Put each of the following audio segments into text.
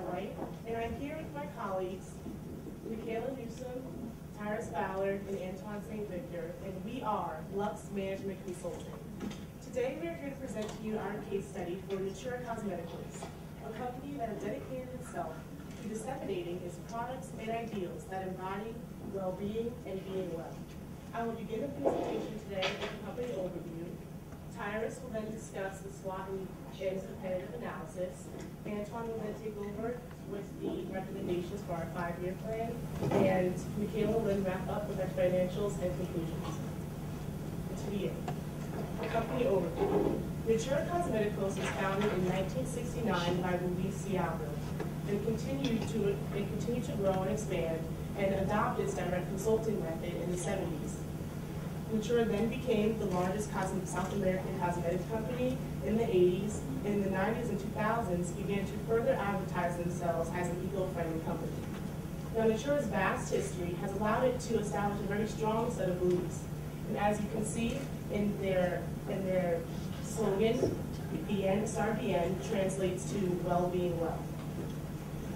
White, and I'm here with my colleagues, Michaela Newsom, Tyrus Ballard, and Antoine St. Victor, and we are Blackk Management Consulting. Today we are here to present to you our case study for Natura Cosmeticals, a company that has dedicated itself to disseminating its products and ideals that embody well-being and being well. I will begin the presentation today with a company overview. Tyrus will then discuss the SWOT and competitive analysis. Antoine will then take over with the recommendations for our 5-year plan, and Michaela will then wrap up with our financials and conclusions. To begin, the company overview. Natura Cosmeticals was founded in 1969 by Luis Cialdo and continued to grow and expand and adopt its direct consulting method in the 70s. Natura then became the largest South American cosmetic company in the 80s, and in the 90s and 2000s began to further advertise themselves as an eco-friendly company. Now, Natura's vast history has allowed it to establish a very strong set of beliefs. And as you can see in their slogan, BN translates to well-being well.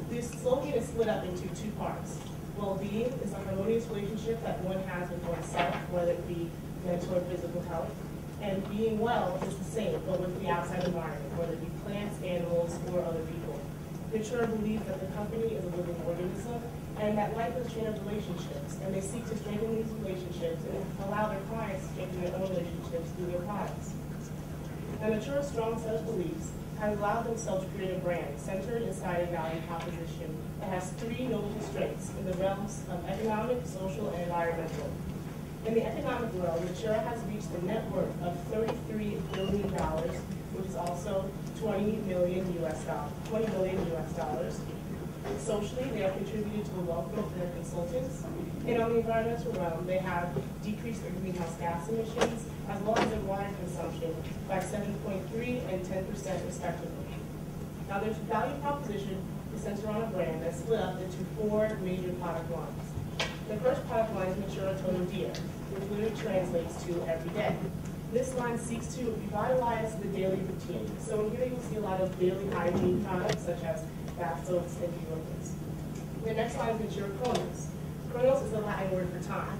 This slogan is split up into 2 parts. Well-being is a harmonious relationship that one has with oneself, whether it be mental or physical health. And being well is the same, but with the outside environment, whether it be plants, animals, or other people. Natura believes that the company is a living organism and that life is a chain of relationships, and they seek to strengthen these relationships and allow their clients to strengthen their own relationships through their products. Now, Natura's strong set of beliefs has allowed themselves to create a brand centered inside a value proposition that has 3 notable strengths in the realms of economic, social, and environmental. In the economic world, Natura has reached a net worth of $33 billion, which is also $20 million US dollars. Socially, they have contributed to the wealth growth of their consultants. And on the environmental realm, they have decreased their greenhouse gas emissions, as well as their water consumption by 7.3% and 10% respectively. Now, their value proposition is centered on a brand that's split up into 4 major product lines. The first product line is Natura Todo Dia, which literally translates to every day. This line seeks to revitalize the daily routine. So in here you'll see a lot of daily hygiene products such as bath soaps and deodorants. The next line is Natura Chronos. Chronos is a Latin word for time.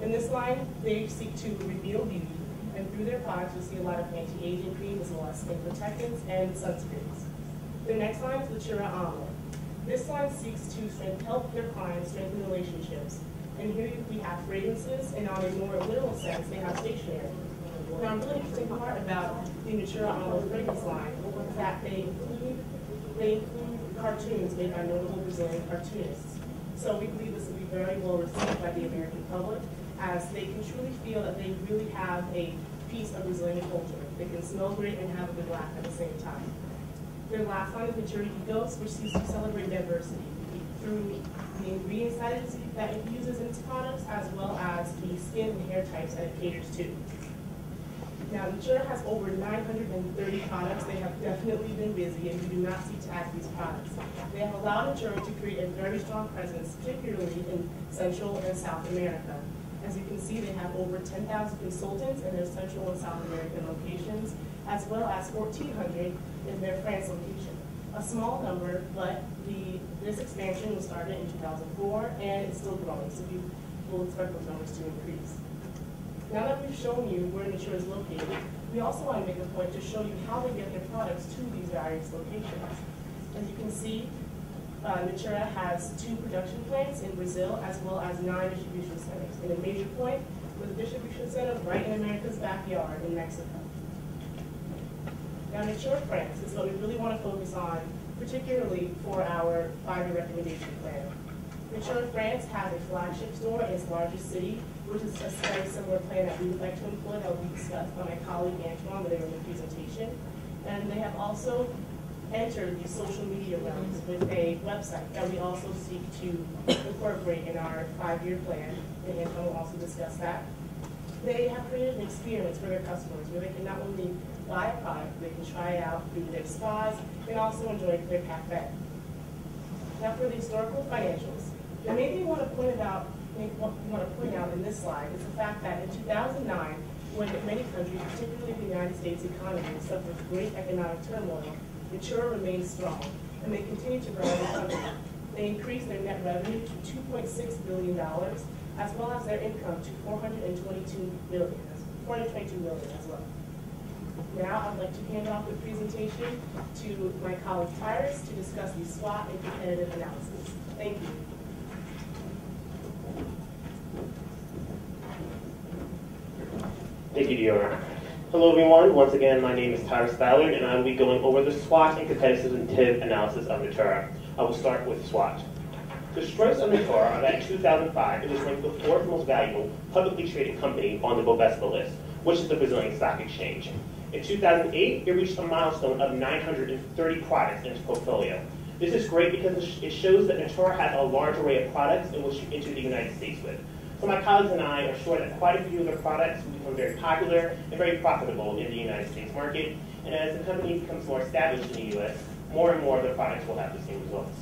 In this line, they seek to reveal beauty, and through their products you'll see a lot of anti-aging creams as well as skin protectants and sunscreens. The next line is Natura Amor. This line seeks to help their clients strengthen relationships. And here we have fragrances, and on a more literal sense, they have stationery. Now, a really interesting part about the Natura Amor fragrance line is that they include cartoons made by notable Brazilian cartoonists. So we believe this will be very well received by the American public, as they can truly feel that they really have a piece of Brazilian culture. They can smell great and have a good laugh at the same time. Their last line is Natura Ecos, which seeks to celebrate diversity through the ingredients that it uses in its products, as well as the skin and hair types that it caters to. Now, Natura has over 930 products. They have definitely been busy, and we do not seek to add these products. They have allowed Natura to create a very strong presence, particularly in Central and South America. As you can see, they have over 10,000 consultants in their Central and South American locations, as well as 1,400 in their France location. A small number, but this expansion was started in 2004, and it's still growing, so we will expect those numbers to increase. Now that we've shown you where Natura is located, we also want to make a point to show you how they get their products to these various locations. As you can see, Natura has 2 production plants in Brazil, as well as 9 distribution centers. And a major point was a distribution center right in America's backyard in Mexico. Now, Natura France is what we really want to focus on, particularly for our 5-year recommendation plan. Natura France has a flagship store in its largest city, which is a very similar plan that we would like to employ that will be discussed by my colleague Antoine later in the presentation. And they have also entered the social media realms with a website that we also seek to incorporate in our 5-year plan, and Antoine will also discuss that. They have created an experience for their customers where they can not only buy a product, they can try it out through their spas and also enjoy their cafe. Now, for the historical financials, the main thing we want to point out in this slide is the fact that in 2009, when many countries, particularly the United States economy, suffered great economic turmoil, Natura remained strong, and they continue to grow as a company. They increased their net revenue to $2.6 billion, as well as their income to $422 million as well. Now I'd like to hand off the presentation to my colleague Tyrus to discuss the SWOT and competitive analysis. Thank you. Thank you, Deora. Hello, everyone. Once again, my name is Tyrus Ballard, and I will be going over the SWOT and competitive analysis of Natura. I will start with SWOT. The strengths of Natura are that in 2005, it was ranked the fourth most valuable publicly traded company on the Bovespa list, which is the Brazilian stock exchange. In 2008, it reached a milestone of 930 products in its portfolio. This is great because it shows that Natura has a large array of products in which you enter the United States with. So my colleagues and I are sure that quite a few of their products will become very popular and very profitable in the United States market. And as the company becomes more established in the US, more and more of their products will have the same results.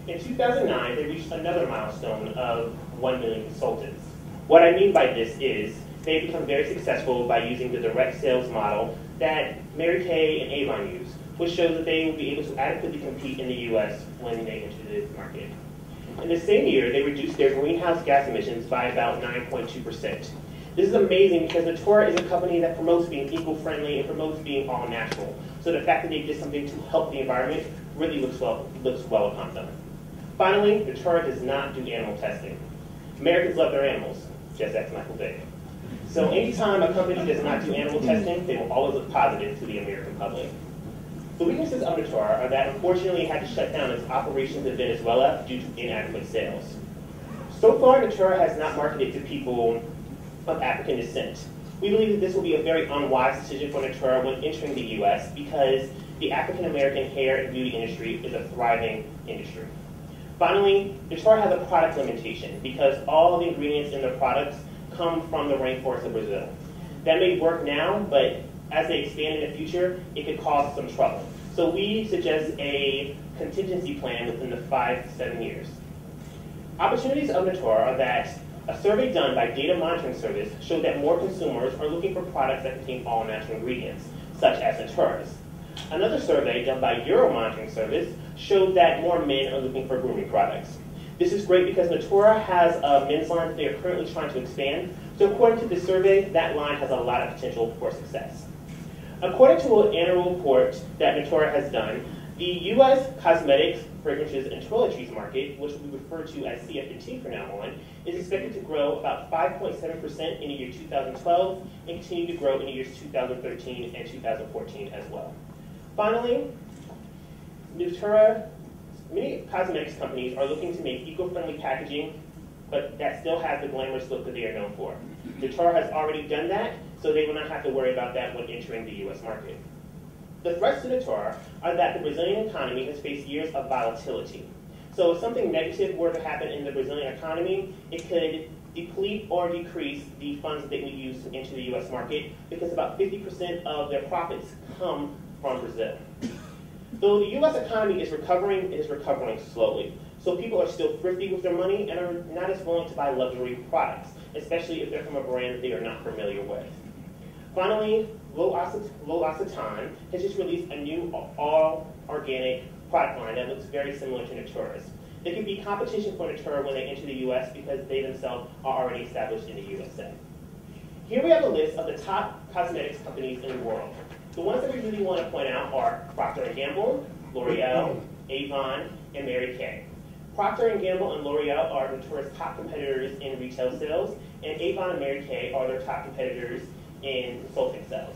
In 2009, they reached another milestone of 1 million consultants. What I mean by this is they've become very successful by using the direct sales model that Mary Kay and Avon use, which shows that they will be able to adequately compete in the US when they enter the market. In the same year, they reduced their greenhouse gas emissions by about 9.2%. This is amazing because Natura is a company that promotes being eco-friendly and promotes being all natural. So the fact that they did something to help the environment really looks well upon them. Finally, Natura does not do animal testing. Americans love their animals, just ask Michael Vick. So anytime a company does not do animal testing, they will always look positive to the American public. The weaknesses of Natura are that unfortunately it had to shut down its operations in Venezuela due to inadequate sales. So far, Natura has not marketed to people of African descent. We believe that this will be a very unwise decision for Natura when entering the US because the African American hair and beauty industry is a thriving industry. Finally, Natura has a product limitation because all the ingredients in their products come from the rainforest of Brazil. That may work now, but as they expand in the future, it could cause some trouble. So we suggest a contingency plan within the 5 to 7 years. Opportunities of Natura are that a survey done by Data Monitoring Service showed that more consumers are looking for products that contain all natural ingredients, such as Natura's. Another survey done by Euro Monitoring Service showed that more men are looking for grooming products. This is great because Natura has a men's line that they are currently trying to expand. So according to the survey, that line has a lot of potential for success. According to an annual report that Natura has done, the U.S. cosmetics, fragrances, and toiletries market, which we refer to as CF&T from now on, is expected to grow about 5.7% in the year 2012 and continue to grow in the years 2013 and 2014 as well. Finally, Natura, many cosmetics companies are looking to make eco-friendly packaging, but that still has the glamorous look that they are known for. Natura has already done that, so they will not have to worry about that when entering the U.S. market. The threats to Natura are that the Brazilian economy has faced years of volatility. So if something negative were to happen in the Brazilian economy, it could deplete or decrease the funds that they would use to enter the U.S. market because about 50% of their profits come from Brazil. Though the U.S. economy is recovering, it is recovering slowly. So people are still thrifty with their money and are not as willing to buy luxury products, especially if they're from a brand that they are not familiar with. Finally, L'Occitane has just released a new all-organic product line that looks very similar to Natura's. There could be competition for Natura when they enter the U.S. because they themselves are already established in the USA. Here we have a list of the top cosmetics companies in the world. The ones that we really want to point out are Procter & Gamble, L'Oreal, Avon, and Mary Kay. Procter & Gamble and L'Oreal are Natura's top competitors in retail sales, and Avon and Mary Kay are their top competitors in consulting sales.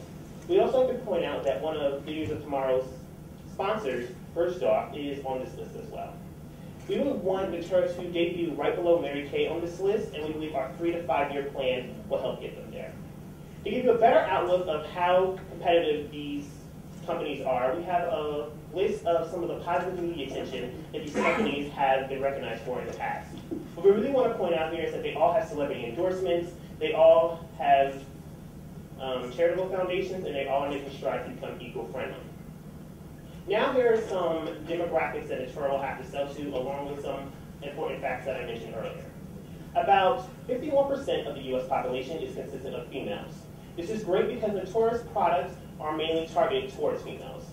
We also have to point out that one of Leaders of Tomorrow's sponsors, First Off, is on this list as well. We would want Natura to debut right below Mary Kay on this list, and we believe our 3 to 5 year plan will help get them there. To give you a better outlook of how competitive these companies are, we have a list of some of the positive media attention that these companies have been recognized for in the past. What we really want to point out here is that they all have celebrity endorsements, they all have charitable foundations, and they all are making strides to become eco-friendly. Now here are some demographics that Natura will have to sell to, along with some important facts that I mentioned earlier. About 51% of the U.S. population is consistent of females. This is great because Natura's products are mainly targeted towards females.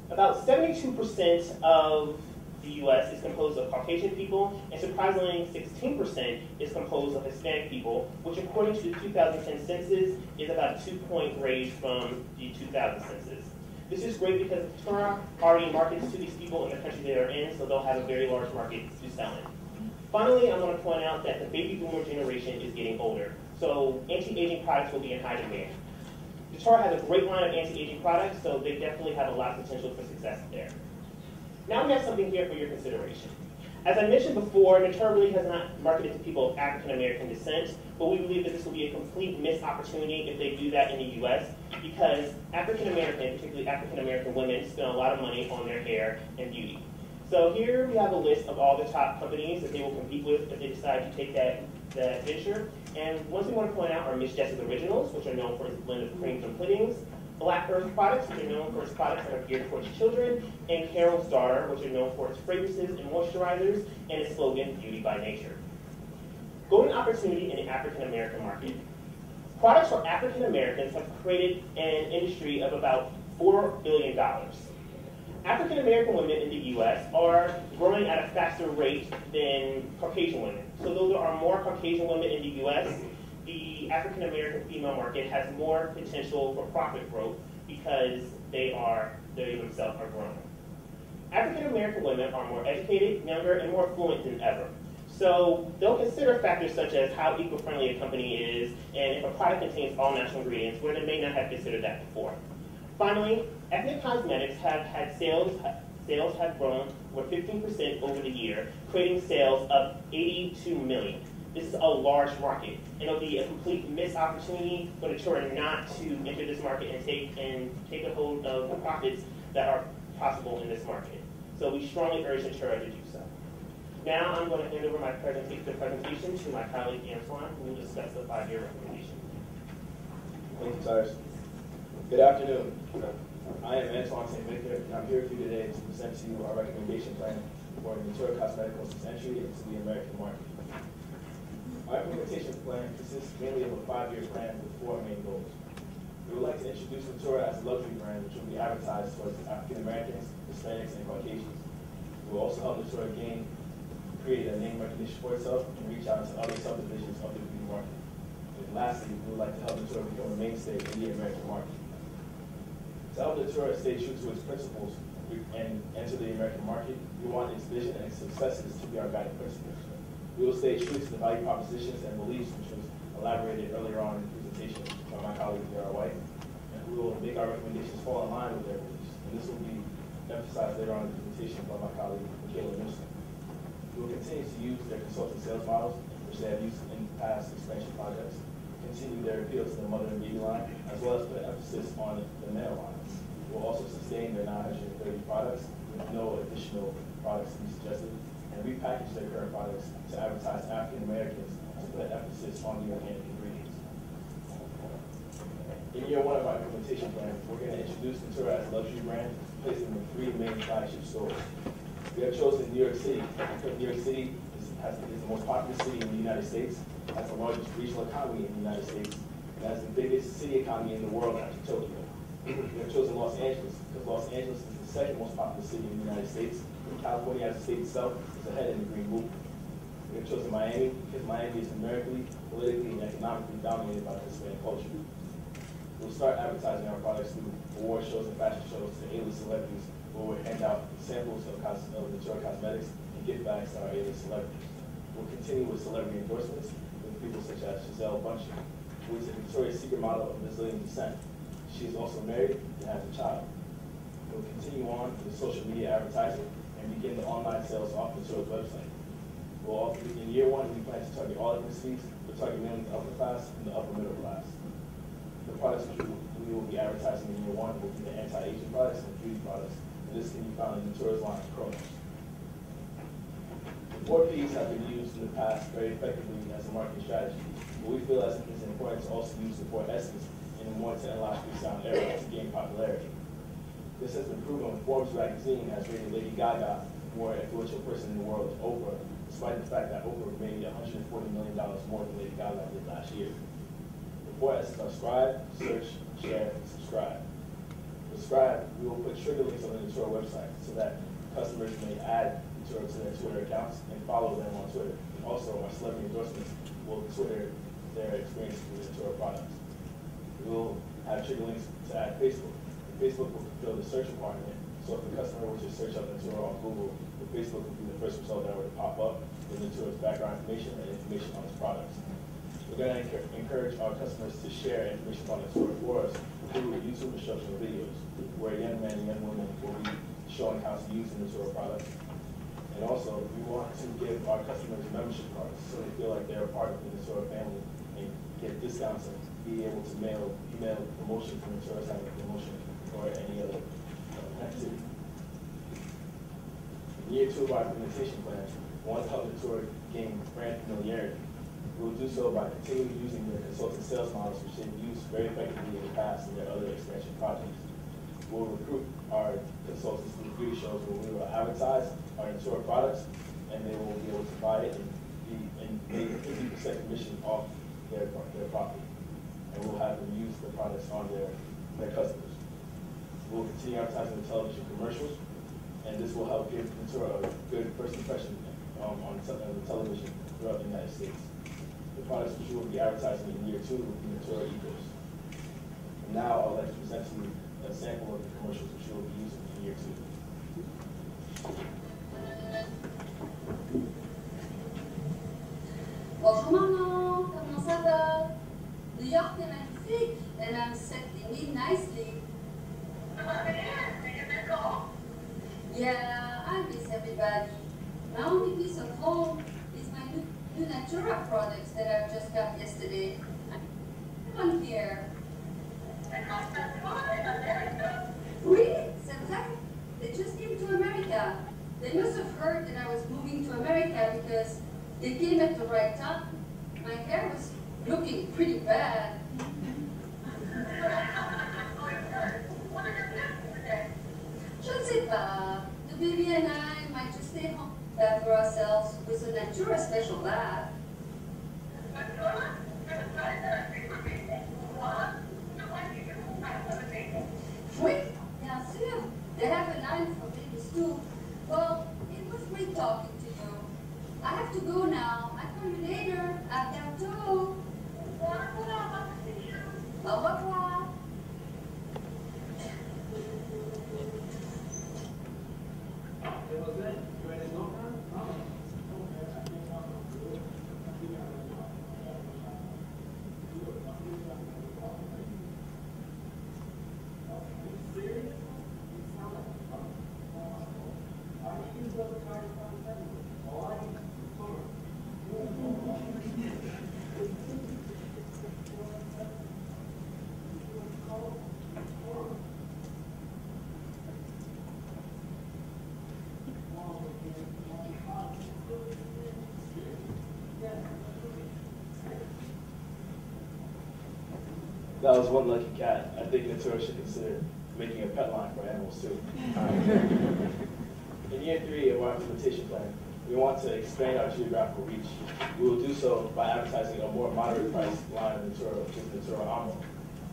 About 72% of the U.S. is composed of Caucasian people, and surprisingly, 16% is composed of Hispanic people, which according to the 2010 census is about a 2-point raise from the 2000 census. This is great because Natura already markets to these people in the country they are in, so they'll have a very large market to sell in. Finally, I want to point out that the baby boomer generation is getting older, so anti-aging products will be in high demand. Natura has a great line of anti-aging products, so they definitely have a lot of potential for success there. Now we have something here for your consideration. As I mentioned before, Natura really has not marketed to people of African American descent, but we believe that this will be a complete missed opportunity if they do that in the U.S. because African American, particularly African American women, spend a lot of money on their hair and beauty. So here we have a list of all the top companies that they will compete with if they decide to take that venture. And ones we want to point out are Miss Jess's Originals, which are known for its blend of creams and puddings, Black Earth products, which are known for its products that are geared towards children, and Carol's Daughter, which are known for its fragrances and moisturizers, and its slogan, Beauty by Nature. Golden opportunity in the African American market. Products for African Americans have created an industry of about $4 billion. African American women in the U.S. are growing at a faster rate than Caucasian women. So though there are more Caucasian women in the U.S., the African American female market has more potential for profit growth because they themselves are growing. African American women are more educated, younger, and more affluent than ever. So they'll consider factors such as how eco-friendly a company is and if a product contains all natural ingredients, where they may not have considered that before. Finally, ethnic cosmetics have had sales have grown over 15% over the year, creating sales of $82 million. This is a large market, and it'll be a complete missed opportunity for Natura not to enter this market and take a hold of the profits that are possible in this market. So we strongly urge Natura to do so. Now I'm going to hand over the presentation to my colleague Antoine, who will discuss the 5-year recommendation. Thank you, Tyrus. Good afternoon. I am Antoine St. Victor, and I'm here with you today to present to you our recommendation plan for Natura Cosmeticals' entry into the American market. Our implementation plan consists mainly of a 5-year plan with 4 main goals. We would like to introduce Natura as a luxury brand which will be advertised towards African Americans, Hispanics, and Caucasians. We will also help Natura create a name recognition for itself and reach out to other subdivisions of the beauty market. And lastly, we would like to help Natura become a mainstay in the American market. To help Natura stay true to its principles and enter the American market, we want its vision and its successes to be our guiding principles. We will stay true to the value propositions and beliefs which was elaborated earlier on in the presentation by my colleague, Dara White, and we will make our recommendations fall in line with their beliefs. And this will be emphasized later on in the presentation by my colleague, Michaela Newsom. We will continue to use their consultant sales models, which they have used in past expansion projects, continue their appeal to the mother and baby line, as well as put emphasis on the male line. We'll also sustain their 930 products with no additional products to be suggested, and repackage their current products to advertise to African Americans to put an emphasis on the organic ingredients. In year 1 of our implementation plan, we're going to introduce Natura as a luxury brand, placing in 3 main flagship stores. We have chosen New York City because New York City is the most popular city in the United States, has the largest regional economy in the United States, and has the biggest city economy in the world after Tokyo. We have chosen Los Angeles because Los Angeles is the 2nd most popular city in the United States. California as a state itself is ahead in the green movement. We have chosen Miami because Miami is numerically, politically, and economically dominated by Hispanic culture. We'll start advertising our products through award shows and fashion shows to A-list celebrities, where we'll hand out samples of Natura Cosmetics and gift bags to our A-list celebrities. We'll continue with celebrity endorsements with people such as Giselle Bundchen, who is a Victoria's Secret model of Brazilian descent. She is also married and has a child. We'll continue on with social media advertising and begin the online sales off Natura's website. In year 1, we plan to target all ethnicities. We'll target mainly the upper class and the upper middle class. The products which we will be advertising in year 1 will be the anti-aging products and beauty products. And this can be found in Natura's line of chronos. The 4 Ps have been used in the past very effectively as a marketing strategy, but we feel as it's important to also use the 4 S's in a more technologically sound era to gain popularity. This has been proven when Forbes magazine has rated Lady Gaga the more influential person in the world with Oprah, despite the fact that Oprah made $140 million more than Lady Gaga did last year. The 4 S's are scribe, search, share, and subscribe. The subscribe, we will put trigger links on the Natura website so that customers may add Natura to their Twitter accounts and follow them on Twitter. Also, our celebrity endorsements will Twitter their experiences with Natura products. We will have trigger links to add Facebook. Facebook will fulfill the search requirement, so if the customer were to search up Natura on Google, the Facebook will be the first result that would pop up with Natura's background information and information on its products. We're going to encourage our customers to share information about Natura for us through YouTube instructional videos, where young men and young women will be showing how to use the Natura products. And also, we want to give our customers membership cards so they feel like they're a part of the Natura family and get discounts and be able to email promotions from Natura side of promotion or any other activity. In year 2 of our implementation plan, we want to help Natura gain brand familiarity. We will do so by continuing using their consultant sales models, which they've used very effectively in the past in their other expansion projects. We'll recruit our consultants to beauty shows where we will advertise our Natura products, and they will be able to buy it and make 50% commission off their profit. And we'll have them use the products on their customers. We'll continue advertising the television commercials, and this will help give Natura a good first impression on the television throughout the United States. The products which we will be advertising in year 2 will be Natura Ecos. And now I'd like to present to you a sample of the commercials which we will be using in year 2. Bonjour maman, comment ça va? New York est magnifique, and I'm settling in nicely. Yeah, I miss everybody. My only piece of home is my new Natura products that I've just got yesterday. I'm here. Oui, c'est exact. They just came to America. They must have heard that I was moving to America because they came at the right time. My hair was looking pretty bad. Je ne sais pas. The baby and I might just stay home for ourselves with a Natura special lab. Oui, bien sûr. They have a line for babies too. Well, it was great talking to you. I have to go now. I'll call you later. À bientôt. Au revoir. That was one lucky cat. I think Natura should consider making a pet line for animals too. In year 3 of our implementation plan, we want to expand our geographical reach. We will do so by advertising a more moderate price line of Natura, which is Natura Amo.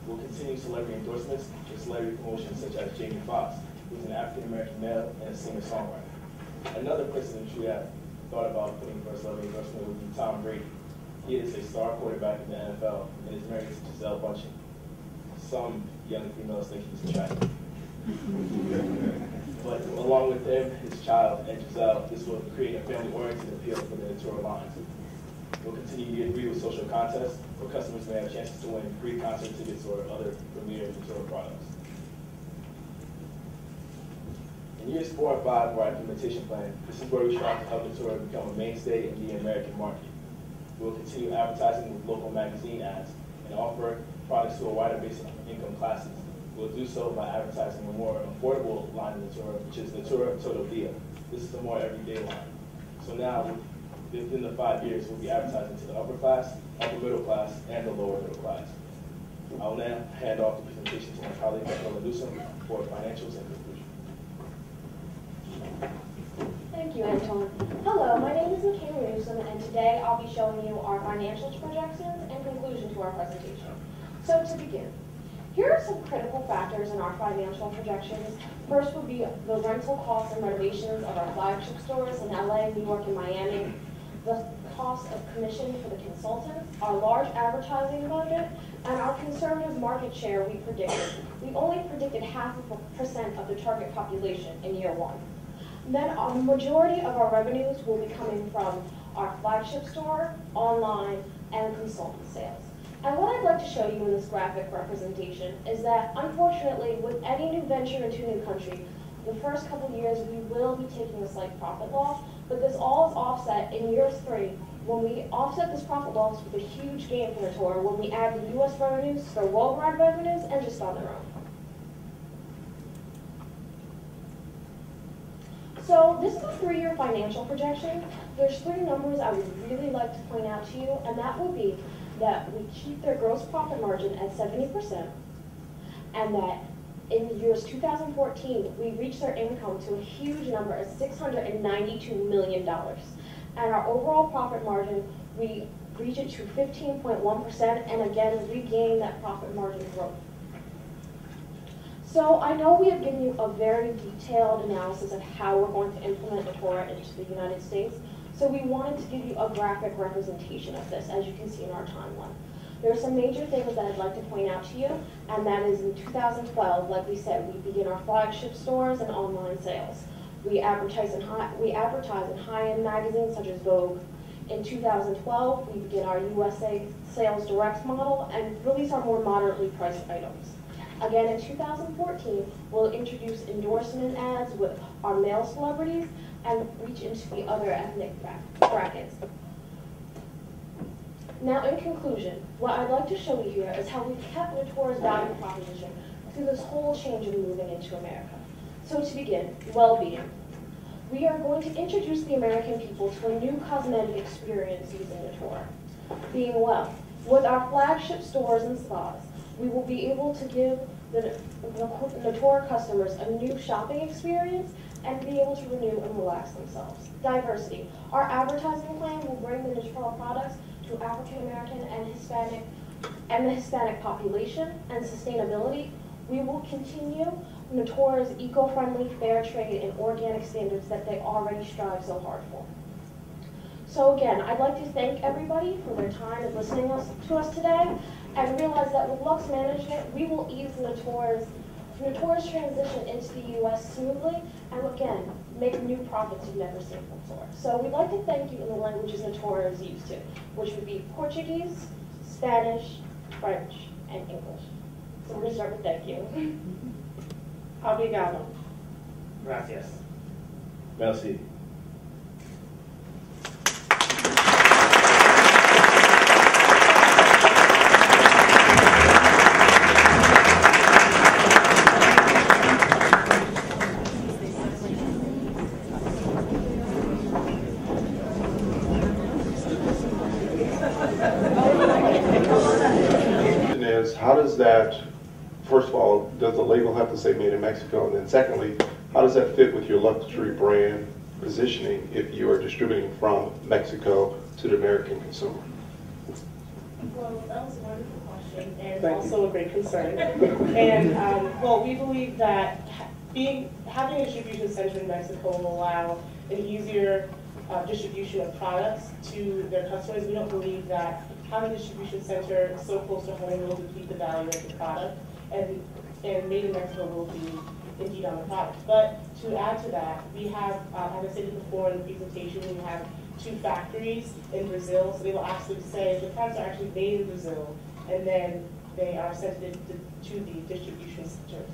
We'll continue celebrity endorsements with celebrity promotions such as Jamie Foxx, who's an African-American male and a singer-songwriter. Another person which we have thought about putting for a celebrity endorsement would be Tom Brady. He is a star quarterback in the NFL and is married to Giselle Bundchen. Some young females think he's attractive. But along with him, his child, and Giselle, this will create a family-oriented appeal for the Natura lines. We'll continue year 3 with social contests, where customers may have chances to win free concert tickets or other premier Natura products. In years 4 and 5 of our implementation plan, this is where we strive to help Natura become a mainstay in the American market. We'll continue advertising with local magazine ads and offer products to a wider base of income classes. We'll do so by advertising a more affordable line of Natura, which is Natura Todo Dia. This is the more everyday line. So now, within the 5 years, we'll be advertising to the upper class, upper middle class, and the lower middle class. I'll now hand off the presentation to my colleague, Dr. Newsom, for financials and conclusion. Thank you, Anton. Hello, my name is Michaela Newsom, and today I'll be showing you our financials projections and conclusion to our presentation. So to begin, Here are some critical factors in our financial projections. First would be the rental costs and renovations of our flagship stores in LA, New York, and Miami, the cost of commission for the consultants, our large advertising budget, and our conservative market share we predicted. We only predicted 0.5% of the target population in year one. Then a majority of our revenues will be coming from our flagship store, online, and consultant sales. And what I'd like to show you in this graphic representation is that, unfortunately, with any new venture into a new country, the first couple of years we will be taking a slight profit loss, but this all is offset in year 3 when we offset this profit loss with a huge gain for the tour when we add the U.S. revenues, their worldwide revenues, and just on their own. So this is a 3-year financial projection. There's 3 numbers I would really like to point out to you, and that would be that we keep their gross profit margin at 70%, and that in the years 2014, we reached their income to a huge number of $692 million. And our overall profit margin, we reach it to 15.1%, and again, regain that profit margin growth. So I know we have given you a very detailed analysis of how we're going to implement the Torah into the United States. So we wanted to give you a graphic representation of this, as you can see in our timeline. There are some major things that I'd like to point out to you, and that is in 2012, like we said, we begin our flagship stores and online sales. We advertise in high-end magazines such as Vogue. In 2012, we begin our USA sales direct model and release our more moderately priced items. Again, in 2014, we'll introduce endorsement ads with our male celebrities and reach into the other ethnic brackets. Now, in conclusion, what I'd like to show you here is how we've kept Natura's value proposition through this whole change of moving into America. So to begin, well-being. We are going to introduce the American people to a new cosmetic experience using Natura. Being well. With our flagship stores and spas, we will be able to give the Natura customers a new shopping experience and be able to renew and relax themselves. Diversity. Our advertising plan will bring the Natura products to African American and the Hispanic population. And sustainability. We will continue Natura's eco-friendly, fair trade, and organic standards that they already strive so hard for. So again, I'd like to thank everybody for their time and listening to us today, and realize that with Lux Management, we will ease Natura's transition into the U.S. smoothly, and again, make new profits you've never seen before. So we'd like to thank you in the languages Natura is used to, which would be Portuguese, Spanish, French, and English. So we're going to start with thank you. Obrigado. Gracias. Merci. How does that, first of all, does the label have to say made in Mexico? And then secondly, how does that fit with your luxury brand positioning if you are distributing from Mexico to the American consumer? Well, that was a wonderful question and also a great concern. And well, we believe that having a distribution center in Mexico will allow an easier distribution of products to their customers. We don't believe that having a distribution center so close to home will deplete the value of the product, and made in Mexico will be indeed on the product. But to add to that, we have, as I stated before in the presentation, we have 2 factories in Brazil, so they will actually say the products are actually made in Brazil, and then they are sent to the distribution centers.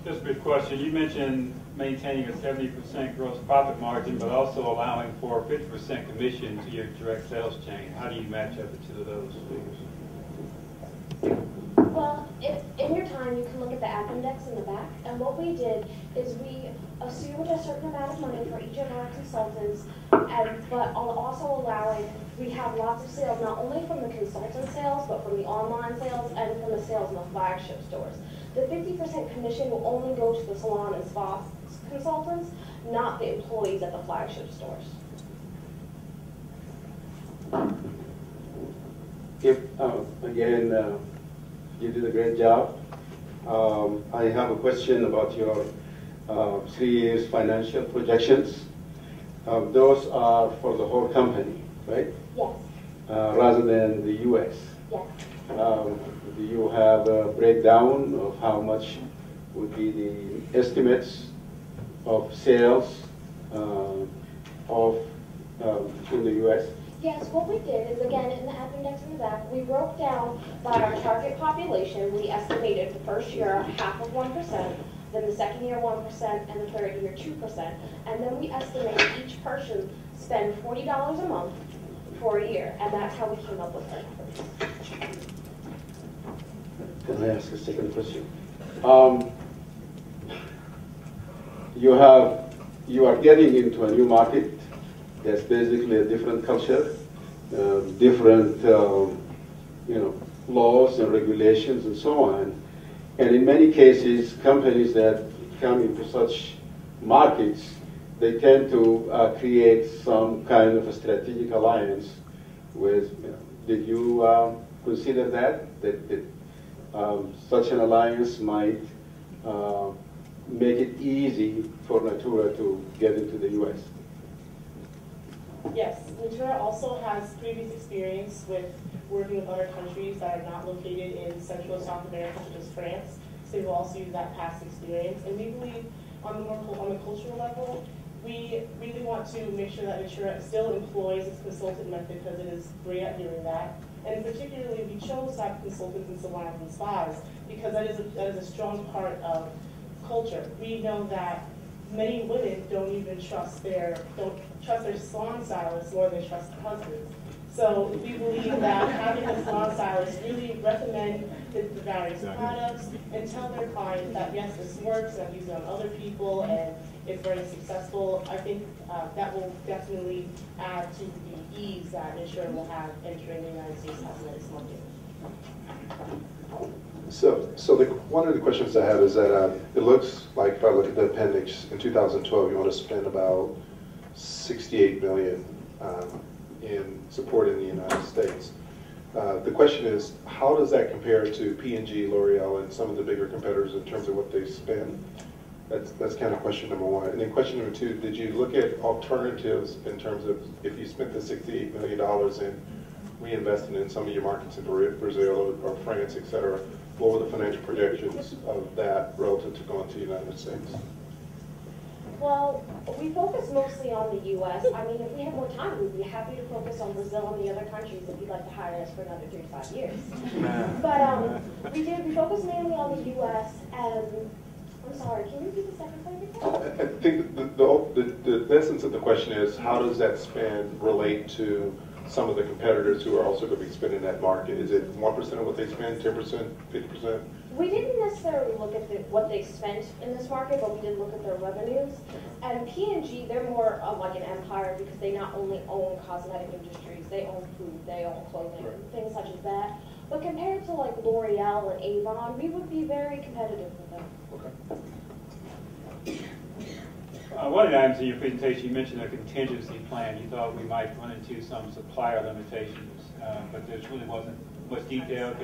Just a quick question. You mentioned maintaining a 70% gross profit margin, but also allowing for a 50% commission to your direct sales chain. How do you match up the 2 of those figures? Well, in your time, you can look at the appendix in the back, and what we did is we assumed a certain amount of money for each of our consultants, but also allowing, we have lots of sales, not only from the consultant sales, but from the online sales and from the sales in the flagship stores. The 50% commission will only go to the salon and spa consultants, not the employees at the flagship stores. Skip, again, you did a great job. I have a question about your 3 years financial projections. Those are for the whole company, right? Yes. Rather than the U.S. Yes. Do you have a breakdown of how much would be the estimates of sales in the U.S.? Yes, what we did is, again, in the appendix in the back, we broke down by our target population. We estimated the first year 0.5%, then the second year 1%, and the third year 2%. And then we estimated each person spend $40 a month for a year, and that's how we came up with our numbers. Can I ask a second question? You are getting into a new market. That's basically a different culture, different laws and regulations and so on. And in many cases, companies that come into such markets, they tend to create some kind of a strategic alliance with, did you consider that such an alliance might make it easy for Natura to get into the U.S.? Yes, Natura also has previous experience with working with other countries that are not located in Central and South America, such as France. So we'll also use that past experience. And we believe on the cultural level, we really want to make sure that Natura still employs its consultant method because it is great at doing that. And particularly, we chose to have consultants in salons and spas because that is a strong part of culture. We know that many women don't trust their salon stylists more than they trust their husbands. So we believe that having a salon stylist really recommend the various products and tell their clients that yes, this works, and I've used it on other people, and it's very successful. I think that will definitely add to the ease that Natura will have entering the United States cosmetics market. So one of the questions I have is that it looks like, if I look at the appendix, in 2012 you want to spend about $68 million in supporting the United States. The question is, how does that compare to P&G, L'Oreal, and some of the bigger competitors in terms of what they spend? That's kind of question number one. And then question number two, did you look at alternatives in terms of if you spent the $68 million in reinvesting in some of your markets in Brazil or France, et cetera, what were the financial projections of that relative to going to the United States? Well, we focus mostly on the U.S. I mean, if we had more time, we'd be happy to focus on Brazil and the other countries if you'd like to hire us for another 3 to 5 years. But we focus mainly on the U.S. and I'm sorry, can you repeat the second part of your question? I think the essence of the question is, how does that spend relate to some of the competitors who are also going to be spending that market? Is it 1% of what they spend, 10%, 50%? We didn't necessarily look at what they spent in this market, but we did look at their revenues. And P&G, they're more of like an empire because they not only own cosmetic industries, they own food, they own clothing, right, things such as that. But compared to like L'Oreal and Avon, we would be very competitive with them. Okay. One of the items in your presentation, you mentioned a contingency plan. You thought we might run into some supplier limitations, but there really wasn't much detail.